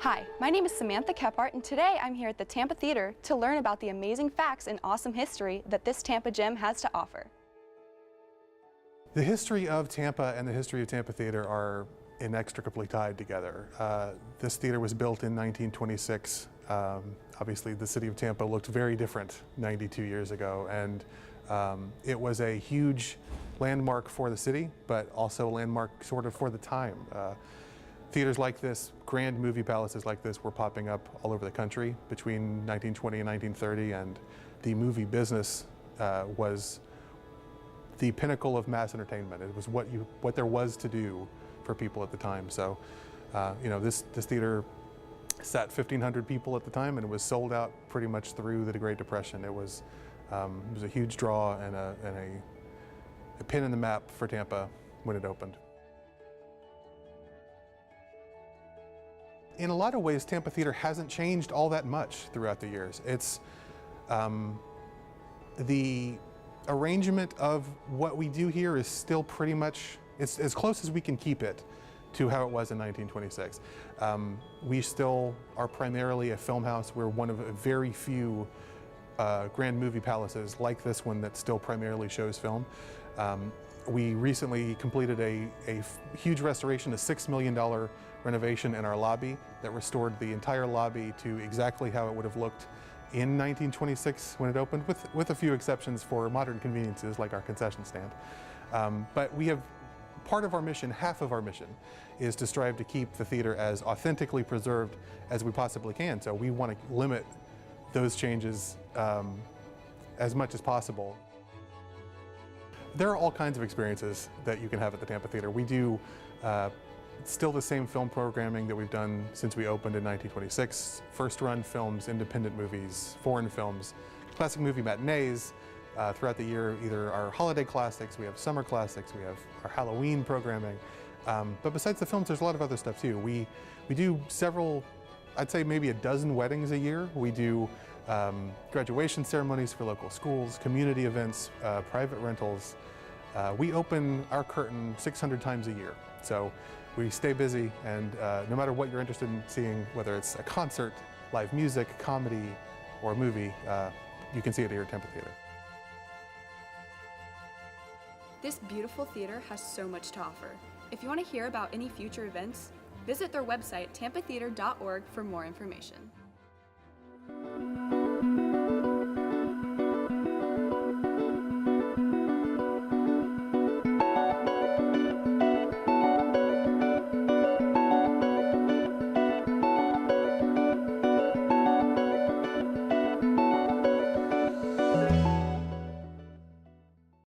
Hi, my name is Samantha Kephart, and today I'm here at the Tampa Theatre to learn about the amazing facts and awesome history that this Tampa gem has to offer. The history of Tampa and the history of Tampa Theatre are inextricably tied together. This theater was built in 1926. Obviously, the city of Tampa looked very different 92 years ago, and it was a huge landmark for the city, but also a landmark sort of for the time. Theaters like this, grand movie palaces like this, were popping up all over the country between 1920 and 1930, and the movie business was the pinnacle of mass entertainment. It was what there was to do for people at the time. So, this theater sat 1,500 people at the time, and it was sold out pretty much through the Great Depression. It was a huge draw and a pin in the map for Tampa when it opened. In a lot of ways, Tampa Theatre hasn't changed all that much throughout the years. It's the arrangement of what we do here is still pretty much, it's as close as we can keep it to how it was in 1926. We still are primarily a film house. We're one of a very few grand movie palaces like this one that still primarily shows film. We recently completed a huge restoration, a $6 million renovation in our lobby that restored the entire lobby to exactly how it would have looked in 1926 when it opened, with a few exceptions for modern conveniences like our concession stand. But we have part of our mission, half of our mission, is to strive to keep the theater as authentically preserved as we possibly can. So we want to limit those changes as much as possible. There are all kinds of experiences that you can have at the Tampa Theatre. We do still the same film programming that we've done since we opened in 1926. First-run films, independent movies, foreign films, classic movie matinees. Throughout the year, either our holiday classics, we have summer classics, we have our Halloween programming. But besides the films, there's a lot of other stuff too. We do several, I'd say maybe a dozen weddings a year. We do graduation ceremonies for local schools, community events, private rentals. We open our curtain 600 times a year. So we stay busy, and no matter what you're interested in seeing, whether it's a concert, live music, comedy, or a movie, you can see it here at Tampa Theatre. This beautiful theater has so much to offer. If you want to hear about any future events, visit their website, tampatheatre.org, for more information.